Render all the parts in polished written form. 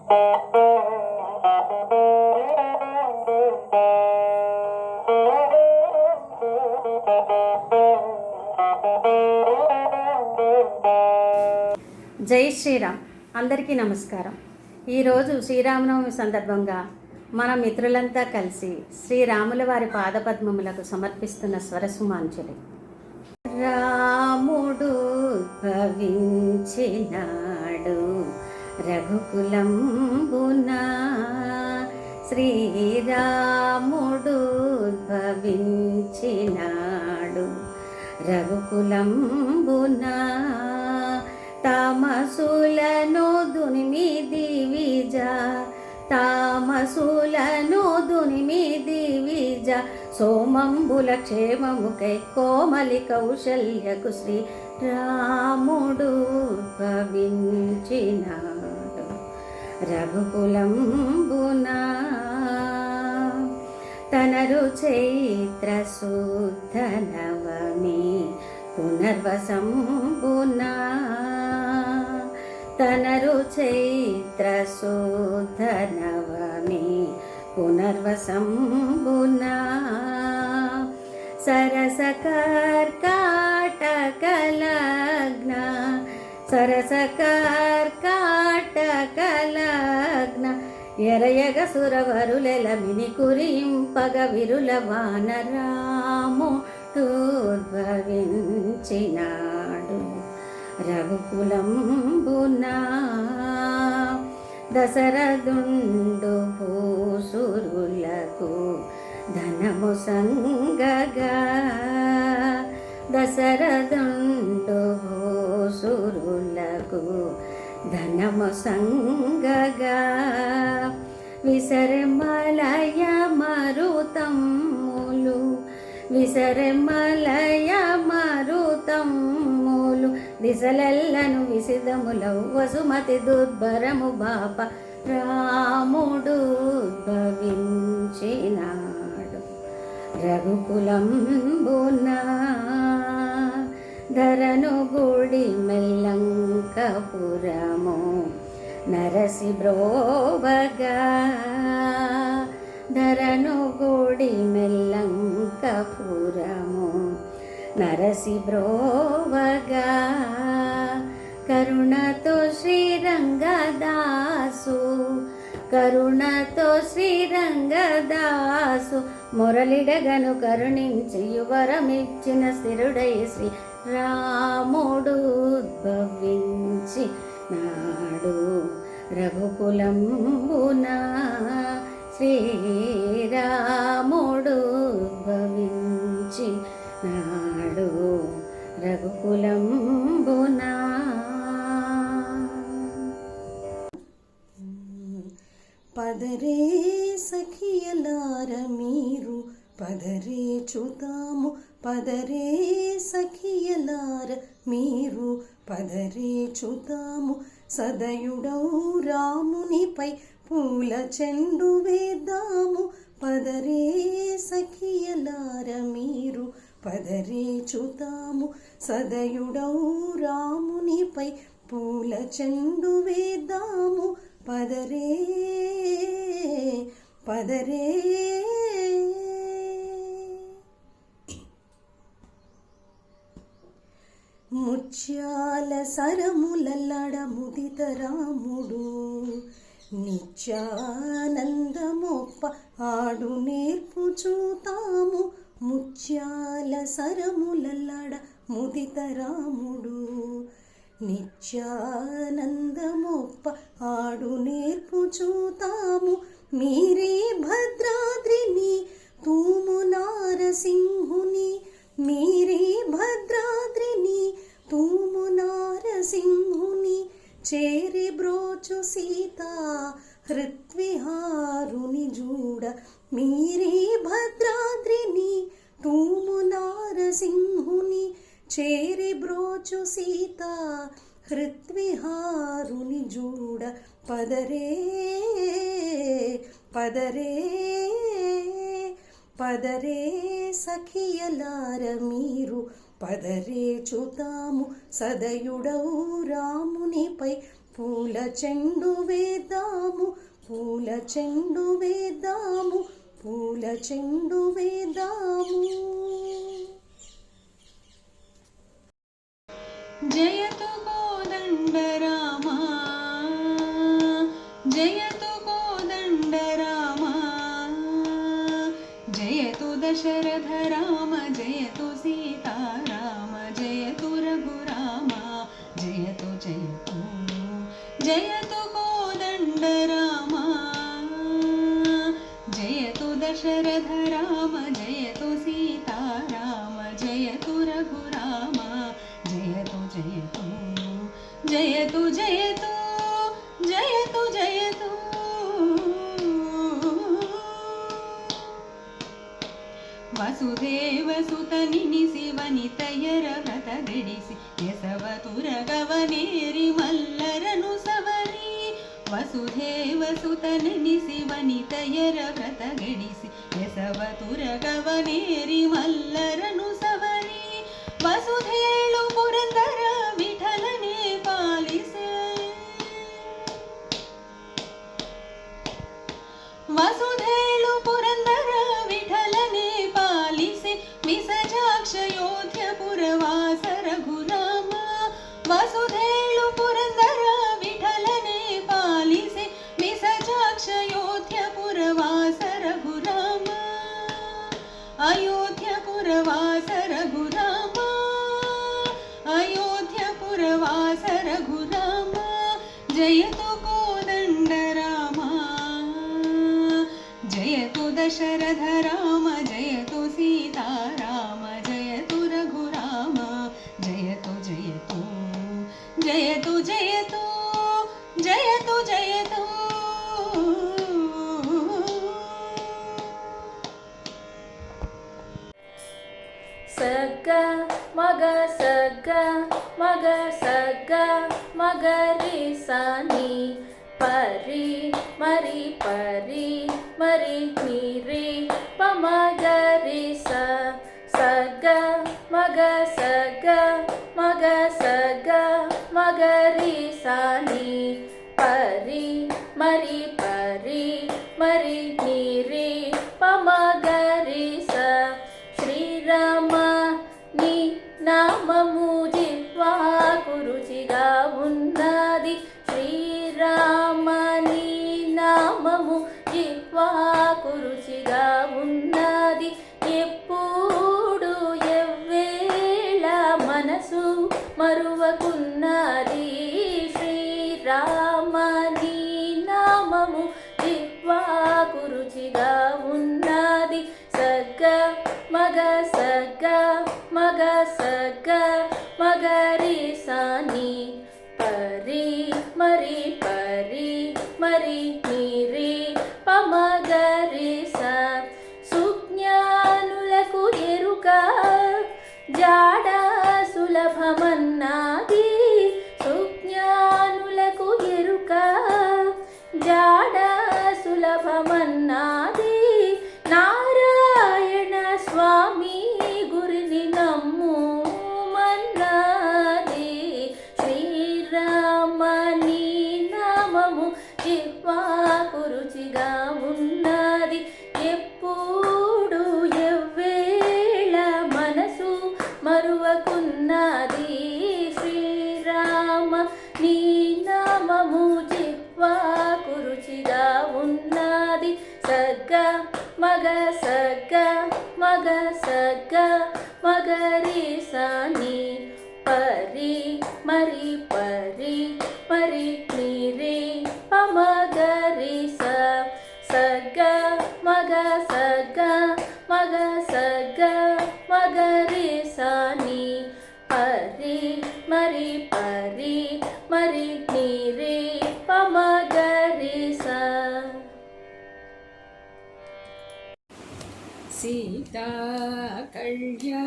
జై శ్రీరామ్. అందరికీ నమస్కారం. ఈరోజు శ్రీరామనవమి సందర్భంగా మన మిత్రులంతా కలిసి శ్రీరాముల వారి పాదపద్మములకు సమర్పిస్తున్న స్వరసుమాంజలి. రాముడు భవించినాడు రఘుకులంబున, శ్రీరాముడు భవించినాడు రఘుకులంబున, తామసులను దునిమిది విజ, తామసులను దునిమిది విజ, సోమంబుల క్షేమముకై కోమలి కౌశల్యకు శ్రీ రాముడు భవించినాడు రఘుకులంబున. తనరు చైత్ర శుద్ధ నవమి పునర్వసంబున, తనరు చైత్ర శుద్ధ నవమి పునర్వసంబున, సరస కర్కాటక లగ్న, సరస కర్కాటక లగ్న, ఎరయగ సురవరులెల మిని కురింపగ విరుల వానరాముడు ఉద్భవించినాడు రఘుకులంబున. దశరథుండు భూసురులకు ధనము సంగగా, దశరథుండు భూసురులకు ధనము సంగగా, విసరమలయ మరుతమ్ములు, విసరమలయ మరుతమ్ములు, దిశలెల్లను విసిదములవు వసుమతి దుర్భరము బాప, రాముడు భవించినాడు రఘుకులంబున. ధరను గుడి మెల్లంకపురము నరసి బ్రోవగా, ధరను గుడి మెల్లంకపురము నరసి బ్రోవగా, కరుణతో శ్రీరంగదాసు, కరుణతో శ్రీరంగదాసు, మురళిడగను కరుణించి యువరమిచ్చిన స్థిరుడై శ్రీ రాముడు ఉద్భవించి నాడు రఘుకులంబున, శ్రీరాముడు ఉద్భవించి నాడు రఘుకులంబున. పదరే సఖియలార మీరు పదరే చూతాము, పదరే సఖియలార మీరు పదరే చూతాము, సదయుడౌ రామునిపై పూల చెండు వేద్దాము, పదరే సఖియలార మీరు పదరే చూతాము, సదయుడౌ రామునిపై పూల చెండు వేద్దాము, పదరే పదరే. ముత్యాల సరములల్లడ ముదిత రాముడు, నిత్యానందమొప్ప ఆడు నేర్పు చూతాము, ముత్యాల సరములల్లడ ముదిత రాముడు, నిత్యానందమొప్ప ఆడు నేర్పు చూతాము, మీరే భద్రాద్రిని తూము నారసింహుని, మీరే భద్రాద్రిని తూము నారసింహుని, చేరి బ్రోచు సీత హృత్విహారుని జూడ, మీరే భద్రాద్రిని తూము నారసింహుని, చేరి బ్రోచు సీత హృత్విహారుని జూడ, పదరే పదరే పదరే సఖియలార మీరు పదరే చూతాము, సదయుడౌ రామునిపై పూల చెండు వేద్దాము, పూల చెండు వేద్దాము, పూల చెండు వేద్దాము. జయతు కోదండ రామ, జయతు కోదండ రామ, జయతు దశరథ రామ, జయతు సీతారామ, జయతు రఘురామ, జయతు జయతు. జయతు కోదండ రామ, జయతు దశరథ రామ, జయతు సీతారామ, జయతు రఘురామ, జయతు జయతు. జయతు జయతు, జయతు జయతు. వసుదేవ సుతనిని శిವನಿತಯರ ವ್ರತ ಗೆಡಿಸಿ ಯಸವತುರಗವನೇರಿ ಮಲ್ಲರನು ಸವರಿ. ವಸುದೇವ ಸುತನಿನಿ ಶಿವನಿತಯರ ವ್ರತ ಗೆಡಿಸಿ ಯಸವತುರಗವನೇರಿ ಮಲ್ಲರನು ಸವರಿ. ವಸುಧೇಳು ಪುರಂದರ ವಿಠಲನೆ ಪಾಲಿಸೆ. ವಸುಧೇಳು ಪುರಂದರ ವಿಠಲನೆ ಪಾಲಿಸೆ. ವಿಸಜಾಕ್ಷ ಯೋಧ್ಯ ಪುರವಾಸ ರಘುರಾಮ. ವಸುಧೇಳು ಪುರಂದರ ವಿಠಲನೆ ಪಾಲಿಸೆ. ವಿಸಜಾಕ್ಷ ಯೋಧ್ಯ ಪುರವಾಸ ರಘುರಾಮ. ಅಯೋಧ್ಯ ಪುರವಾಸ ರಘುರಾಮ, ಅಯೋಧ್ಯ ಪುರವಾಸ ರಘುರಾಮ. ಜಯತು ಕೋದಂಡ ರಾಮ, ಜಯತು ದಶರಥ ರಾಮ, ಜಯತು ಸೀತಾರಾಮ, ಜಯತು ರಘುರಾಮ, ಜಯತು ಜಯತು. ಜಯತು ಜಯತು, ಜಯತು ಜಯತು. సగ మగ సగ మగ సగ మగరి సని పరి మరి పరి మరి నిరి పమగరి స. సగ మగ సగ మగ సగ మగరి సని పరి మరి పరి మరి నిరి పమగరి స. శ్రీరామ నీ నామము జిహ్వాకు రుచిగా ఉన్నది. శ్రీరామ నీ నామము జిహ్వాకు రుచిగా ఉన్నది. ఎప్పుడు ఎవ్వేళ మనసు మరువకున్నది. శ్రీరామ నీ నామము జిహ్వాకు రుచిగా ఉన్నది. సగ మగ సగ మగ సగ మగరి సని పరి మరి పరి మరి నిరి పమగరి స. సుజ్ఞానులకు ఎరుక జాడ సులభమన్నది. సుజ్ఞానులకు ఎరుక జాడ సులభమన్నది. నారాయణ స్వామి గురిని నమ్ము మన్నది. శ్రీరామ నీ నామము జిహ్వాకు రుచిగా ఉన్నది. ఎప్పుడు ఎవ్వేళ మనసు మరువకున్నది. శ్రీరామ నీ నామము జిహ్వాకు రుచిగా ఉన్నది. సగ మగ సగ మగ సగ మగరి సని పరి మరి పరి మరి నిరి పమగరి స. సగ మగ సగ మగ సగ మగరి సని పరి మరి పరి మరి నిరి పమగరి స. సీతా కళ్యాణ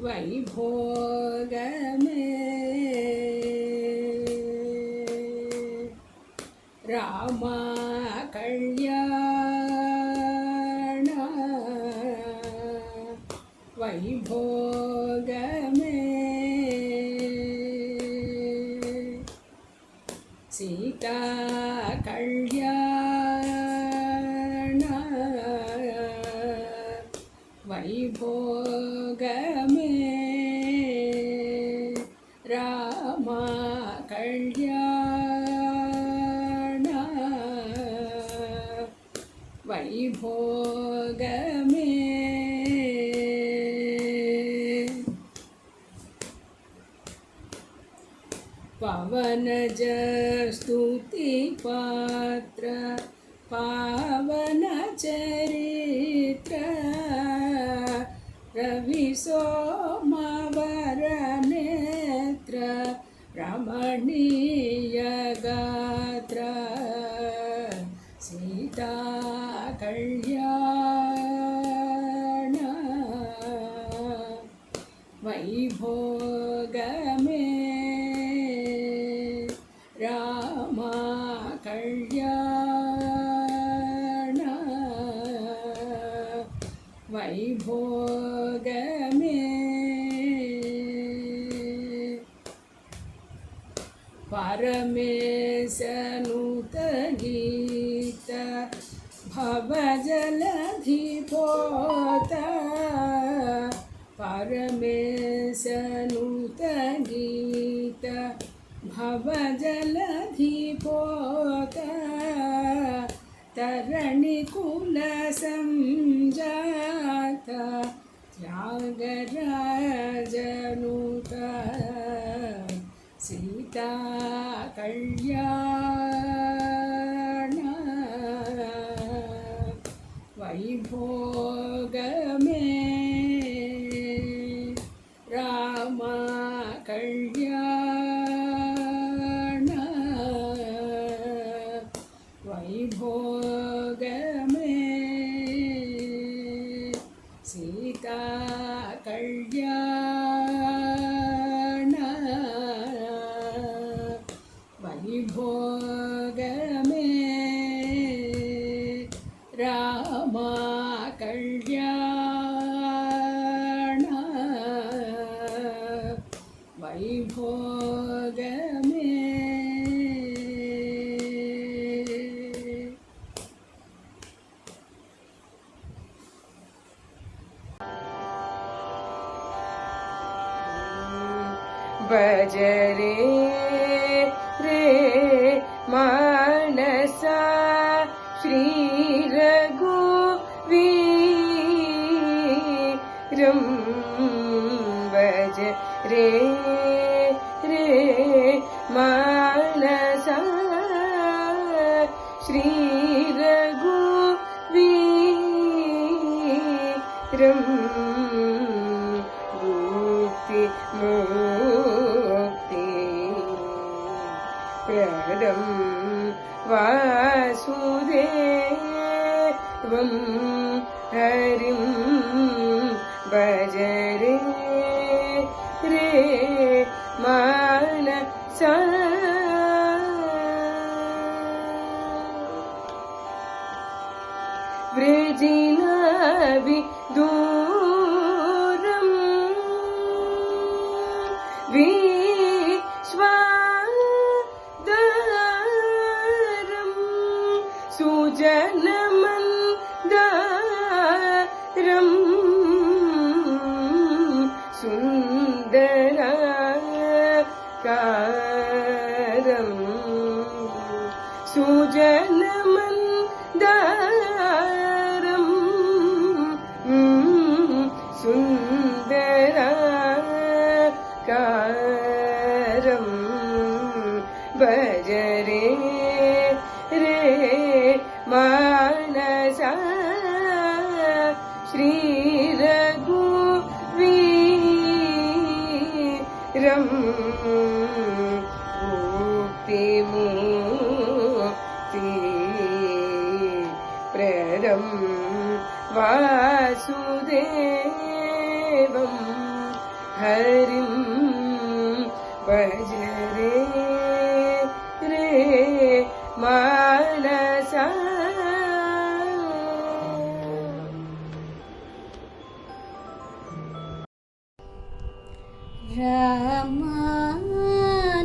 వైభోగమే రామ కళ్యాణ వైభోగమే सीता कल्याण वैभोगमे राम कल्याण वैभोगमे पवनज स्तुति पात्र पावन चरित्र रवि सोमवर नेत्र रमणीय गात्र सीता कल्याण वैभोगमे राम कल्याण वैभोगमे परमेश नूत गीत भवजलधिपोत परमेश नूत गीत भवजलधिपोत तरणिकुल संजात त्यागराजनुत सीता कल्याण वैभोगमे राम कल्याण वैभोगमे सीता कल्याण वैभोगमे राम कल्याण वैभोगमे बजरे रे मानसा श्री रघुवीरं बजरे रे मानसा श्री रघुवीरं मुक्ति प्रदं वासुदेवं हरिं भजरे रे मानसा वृजिनाविदूरं विश्वादारं सुजनमन्दारं सुन्दराकारं सुजनमन्दारं सुन्दराकारं भजरे रे मानसा श्री रघुवीरं मुक्ति प्रदं वासुदेवं हरिं भजरे रे मानसा रामा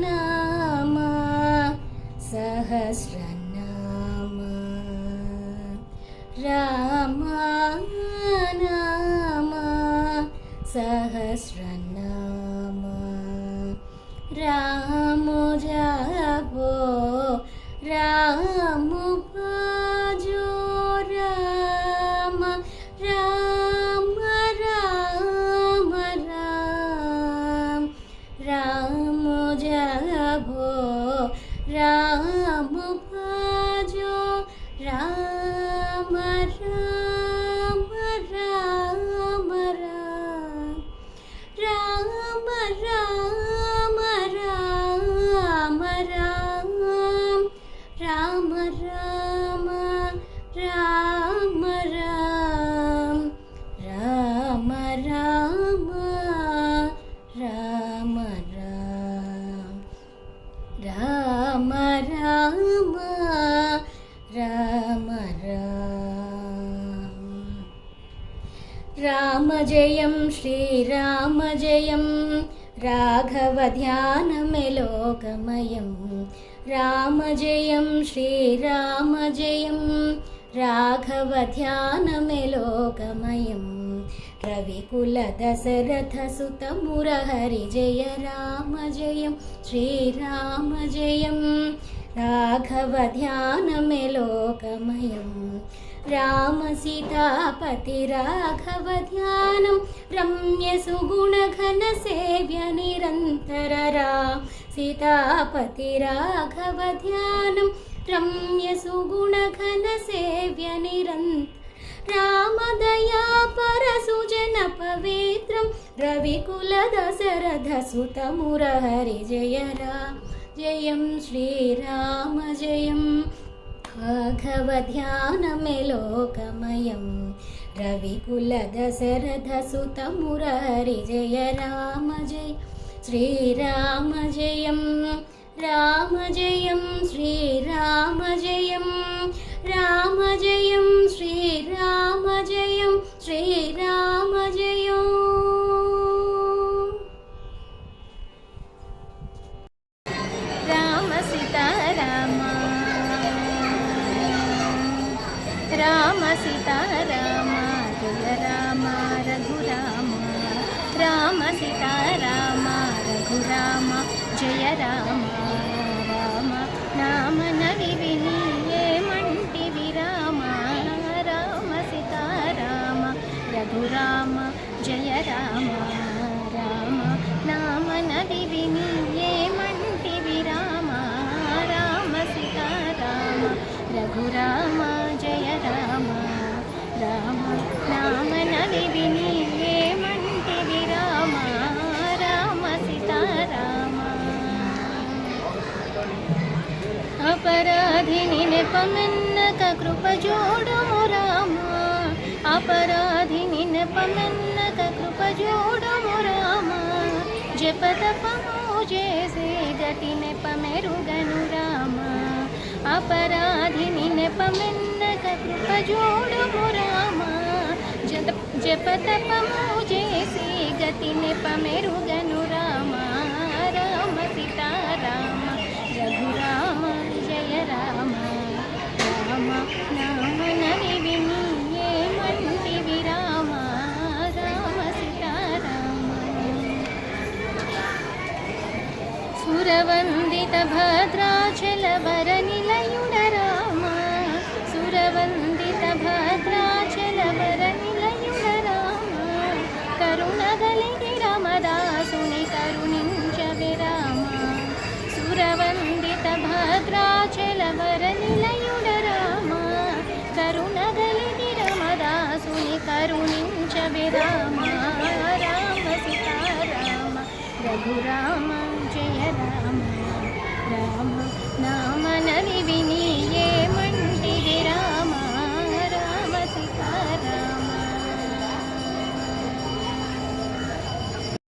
नामा राम जाबो राम भजो राम राम राम राम राम जाबो राम भजो राम राम राम राम राम राम राम राम राम राम राम राम राम राम राम राम राम जयं श्रीराम जयं राघव ध्यानमेलोकमयं राम जयं श्रीराम जयं राघव ध्यानमेलोकमयं रविकुल दशरथ सुत मुरहरि जय राम जयं श्रीराम जयं राघव ध्यानमेलोकमयं राम सीतापति राघव ध्यानं रम्य सुगुणघन सेव्य निरन्तर राम सीतापति राघव ध्यानं रम्य सुगुणघन सेव्य निरन्तर रामदया परसुजन पवित्रं रविकुल दशरथ सुत मुरहरि जय राम जयं श्रीराम जयं राघव ध्यानमेलोकमयं रविकुल दशरथ सुत मुरहरि जय राम जय श्रीराम जयं राम जयं श्रीराम जयं राम जयं श्रीराम जयं श्रीराम जयं राम सीता राम राम सीता राम जय राम रघुराम राम सीता राम रघुराम जय राम राम नाम नवि विनिये मंटि विराम राम सीता राम रघुराम जय राम राम नाम नवि विनिये मंटि विराम राम सीता राम रघुराम जय राम राम नाम नवि विनिये मंटि विराम राम सीता राम अपराधिनि नेपमन्नक कृप जोडुमु राम अपराधिनि नेपमन्नक कृप जोडुमु राम जपतपमु जेसे गति नेपमेरुगनु राम अपराधिनि नेपमन्नक कृप जोडुमु राम जपतपमु जेसे गति नेपमेरुगनु राम राम सीता राम रघुराम जय राम राम नाम नवि विनिये मंटि विराम राम सीता राम सुरवंदित भद्राचल वर निलयुड राम सुरवंदित भद्राचल वर निलयुड राम करुणगलिगि रामदासुनि करुणिंचवे राम सुरवंदित भद्राचल वर निलयुड राम करुणगलिगि रामदासुनि करुणिंचवे राम राम सीता राम रघुराम जय राम राम